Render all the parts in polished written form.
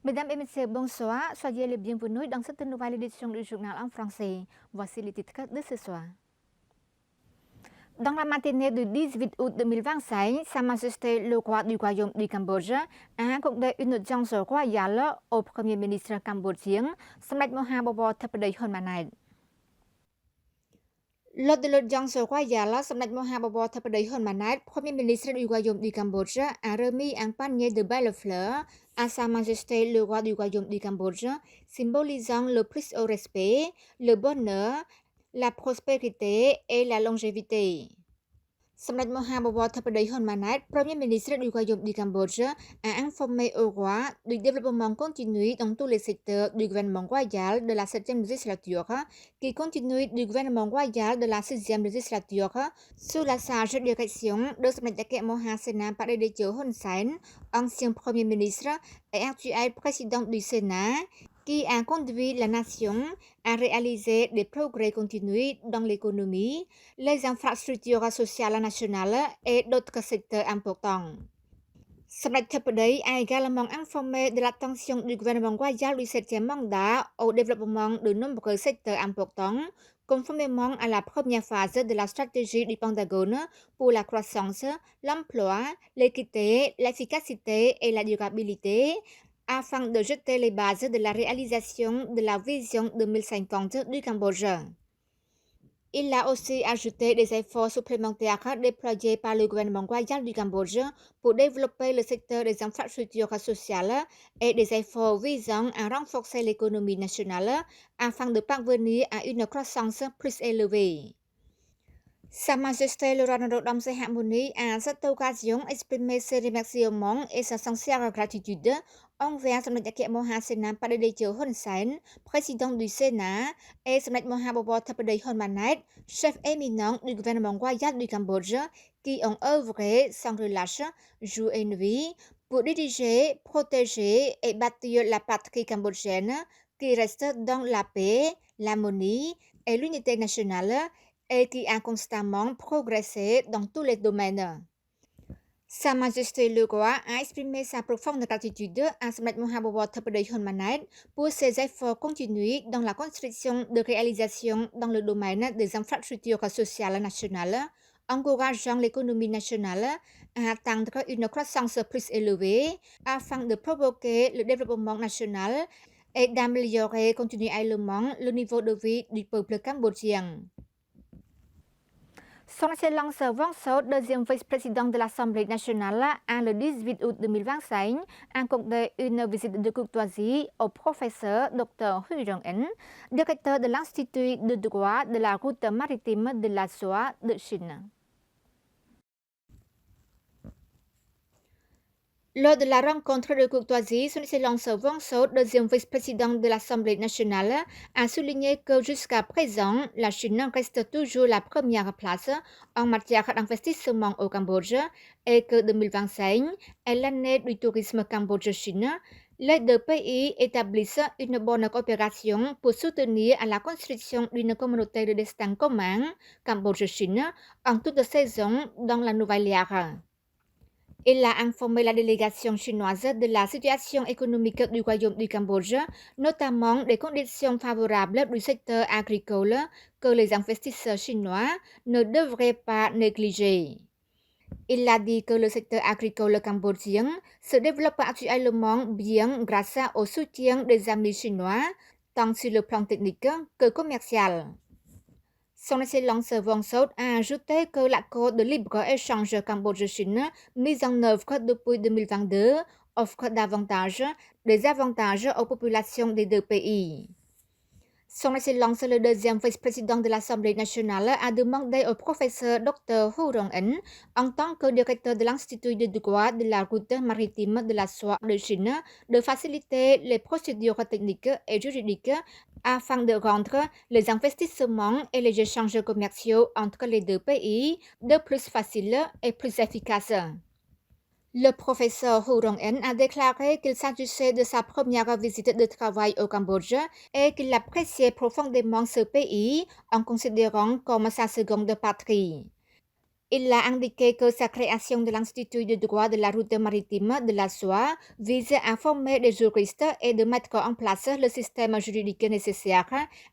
Mesdames et messieurs, bonsoir. Soyez les bienvenus dans cette nouvelle édition du journal en français. Voici les titres de ce soir. Dans la matinée du 18 août 2025, Sa Majesté le roi du Royaume du Cambodge a accordé une audience royale au Premier ministre cambodgien, Samdech Mahabubor Theppaday Hun Manet. Lors de l'audience royale, Samdech Mahabubor Theppaday Hun Manet, Premier ministre du Royaume du Cambodge, a remis un panier de belles fleurs à Sa Majesté le roi du Royaume du Cambodge, symbolisant le plus au respect, le bonheur, la prospérité et la longévité. Samdech Mahabubor Theppaday Hun Manet, Premier ministre du Royaume du Cambodge, a informé au roi du développement continu dans tous les secteurs du gouvernement royal de la 7e législature, qui continue du gouvernement royal de la 6e législature, sous la sage direction de Samdech Takiet Mohasena Padedecho Hun Sen, ancien Premier ministre et actuel président du Sénat, qui a conduit la nation à réaliser des progrès continus dans l'économie, les infrastructures sociales nationales et d'autres secteurs importants. Samdech Theppaday a également informé de l'attention du gouvernement royal du 7e mandat au développement de nombreux secteurs importants, conformément à la première phase de la stratégie du Pentagone pour la croissance, l'emploi, l'équité, l'efficacité et la durabilité, afin de jeter les bases de la réalisation de la vision 2050 du Cambodge. Il a aussi ajouté des efforts supplémentaires déployés par le gouvernement royal du Cambodge pour développer le secteur des infrastructures sociales et des efforts visant à renforcer l'économie nationale afin de parvenir à une croissance plus élevée. Sa Majesté le roi Norodom Sihamoni a à cette occasion exprimé ses remerciements et sa sincère gratitude envers Samdech Takiet Mohasena Padedecho Hun Sen, président du Sénat, et Samdech Mahabubor Theppaday Hun Manet, chef éminent du gouvernement royal du Cambodge, qui ont œuvré sans relâche, jour et nuit, pour diriger, protéger et bâtir la patrie cambodgienne qui reste dans la paix, l'harmonie et l'unité nationale, et qui a constamment progressé dans tous les domaines. Sa Majesté le roi a exprimé sa profonde gratitude à Samdech Mahabubor Theppaday Hun Manet pour ses efforts continus dans la construction de réalisations dans le domaine des infrastructures sociales nationales, encourageant l'économie nationale à atteindre une croissance plus élevée afin de provoquer le développement national et d'améliorer continuellement le niveau de vie du peuple cambodgien. Son Excellence Vong Sot, deuxième vice-président de l'Assemblée nationale, a le 18 août 2025 accordé une visite de courtoisie au professeur Dr Huy Rong En, directeur de l'Institut de droit de la route maritime de la soie de Chine. Lors de la rencontre de courtoisie, Son Excellence Vong Sot, deuxième vice-président de l'Assemblée nationale, a souligné que jusqu'à présent, la Chine reste toujours la première place en matière d'investissement au Cambodge et que 2025 est l'année du tourisme Cambodge-Chine. Les deux pays établissent une bonne coopération pour soutenir à la construction d'une communauté de destin commun Cambodge-Chine en toute saison dans la nouvelle ère. Il a informé la délégation chinoise de la situation économique du Royaume du Cambodge, notamment des conditions favorables du secteur agricole que les investisseurs chinois ne devraient pas négliger. Il a dit que le secteur agricole cambodgien se développe actuellement bien grâce au soutien des amis chinois, tant sur le plan technique que commercial. Son Excellence Vong Sot a ajouté que l'accord de libre-échange Cambodge-Chine mis en œuvre depuis 2022 offre davantage des avantages aux populations des deux pays. Son Excellence le deuxième vice-président de l'Assemblée nationale a demandé au professeur Dr Huy Rong En, en tant que directeur de l'Institut de droit de la route maritime de la soie de Chine, de faciliter les procédures techniques et juridiques afin de rendre les investissements et les échanges commerciaux entre les deux pays de plus faciles et plus efficaces. Le professeur Huy Rong En a déclaré qu'il s'agissait de sa première visite de travail au Cambodge et qu'il appréciait profondément ce pays en considérant comme sa seconde patrie. Il a indiqué que sa création de l'Institut de droit de la route maritime de la soie vise à former des juristes et de mettre en place le système juridique nécessaire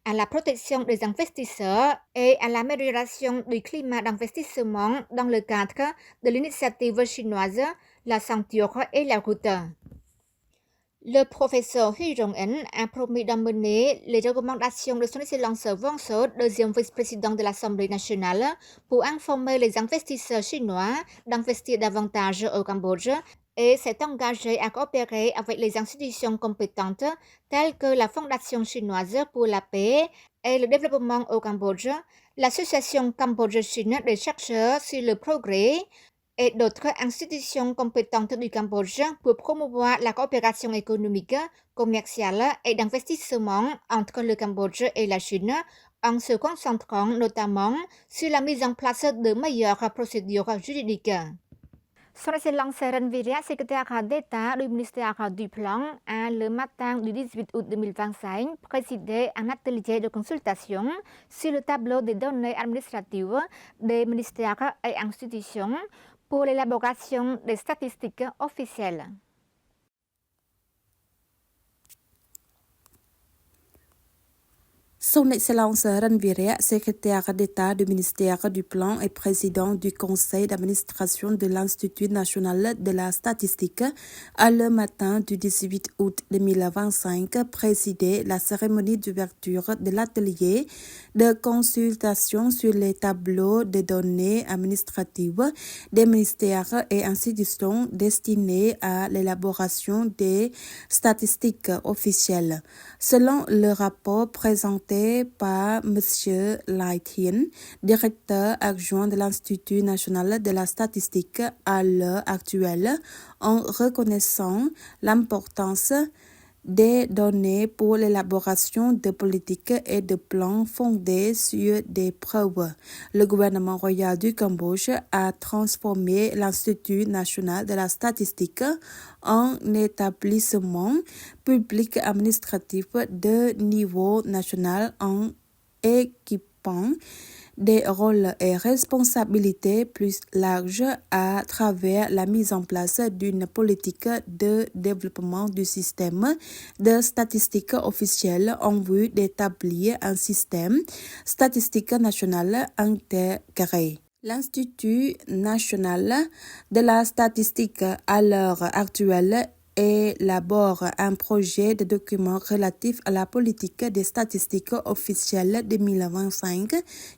à la protection des investisseurs et à l'amélioration du climat d'investissement dans le cadre de l'initiative chinoise La ceinture et la route. Le professeur Hu Jong-in a promis d'emmener les recommandations de son Excellence Wang Seo, deuxième vice-président de l'Assemblée nationale, pour informer les investisseurs chinois d'investir davantage au Cambodge et s'est engagé à coopérer avec les institutions compétentes telles que la Fondation chinoise pour la paix et le développement au Cambodge, l'Association Cambodge-Chine des chercheurs sur le progrès, et d'autres institutions compétentes du Cambodge pour promouvoir la coopération économique, commerciale et d'investissement entre le Cambodge et la Chine, en se concentrant notamment sur la mise en place de meilleures procédures juridiques. Son Excellence Ranviria, secrétaire d'État du ministère du Plan, a le matin du 18 août 2025 présidé un atelier de consultation sur le tableau des données administratives des ministères et institutions pour l'élaboration des statistiques officielles. Son Excellence Ranviria, secrétaire d'État du ministère du Plan et président du conseil d'administration de l'Institut national de la statistique, a le matin du 18 août 2025 présidé la cérémonie d'ouverture de l'atelier de consultation sur les tableaux de données administratives des ministères et institutions destinés à l'élaboration des statistiques officielles. Selon le rapport présenté par M. Lai Thien, directeur adjoint de l'Institut national de la statistique à l'heure actuelle, en reconnaissant l'importance des données pour l'élaboration de politiques et de plans fondés sur des preuves. Le gouvernement royal du Cambodge a transformé l'Institut national de la statistique en établissement public administratif de niveau national en équipant des rôles et responsabilités plus larges à travers la mise en place d'une politique de développement du système de statistiques officielles en vue d'établir un système statistique national intégré. L'Institut national de la statistique à l'heure actuelle élabore un projet de document relatif à la politique des statistiques officielles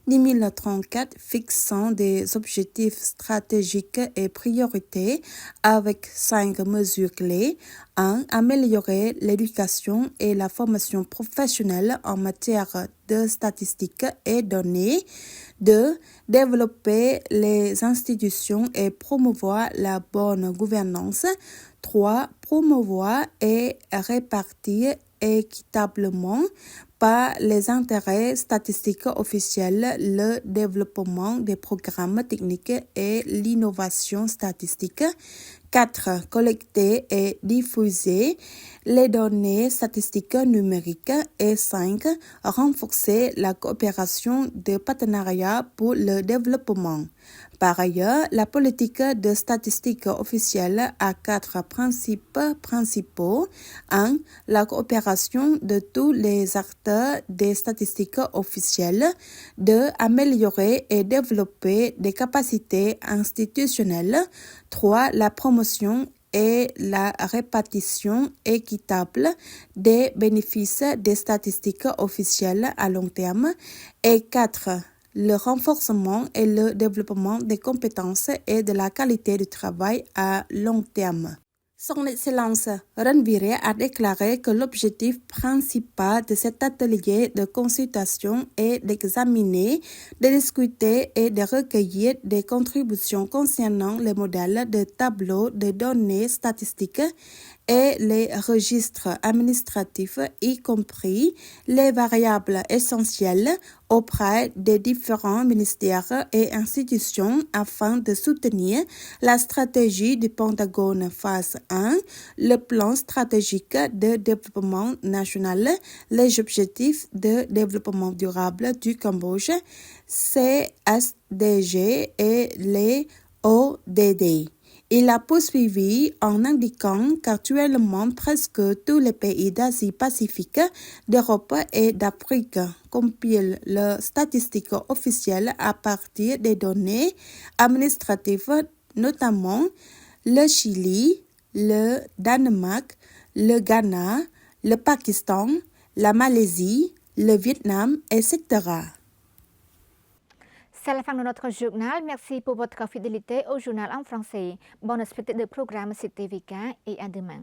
2025-2034 fixant des objectifs stratégiques et priorités avec 5 mesures clés. 1. Améliorer l'éducation et la formation professionnelle en matière de statistiques et données. 2. Développer les institutions et promouvoir la bonne gouvernance. 3. Promouvoir et répartir équitablement par les intérêts statistiques officiels le développement des programmes techniques et l'innovation statistique. 4. Collecter et diffuser les données statistiques numériques. Et 5. Renforcer la coopération de partenariat pour le développement. Par ailleurs, la politique de statistique officielle a 4 principes principaux. 1. La coopération de tous les acteurs des statistiques officielles. 2. Améliorer et développer des capacités institutionnelles. 3. La promotion et la répartition équitable des bénéfices des statistiques officielles à long terme. Et 4. Le renforcement et le développement des compétences et de la qualité du travail à long terme. Son Excellence Ranviria a déclaré que l'objectif principal de cet atelier de consultation est d'examiner, de discuter et de recueillir des contributions concernant les modèles de tableaux de données statistiques et les registres administratifs, y compris les variables essentielles auprès des différents ministères et institutions afin de soutenir la stratégie du Pentagone phase 1, le plan stratégique de développement national, les objectifs de développement durable du Cambodge, CSDG et les ODD. Il a poursuivi en indiquant qu'actuellement presque tous les pays d'Asie-Pacifique, d'Europe et d'Afrique compilent leurs statistiques officielles à partir des données administratives, notamment le Chili, le Danemark, le Ghana, le Pakistan, la Malaisie, le Vietnam, etc. C'est la fin de notre journal. Merci pour votre fidélité au journal en français. Bonne suite de programme CTVK et à demain.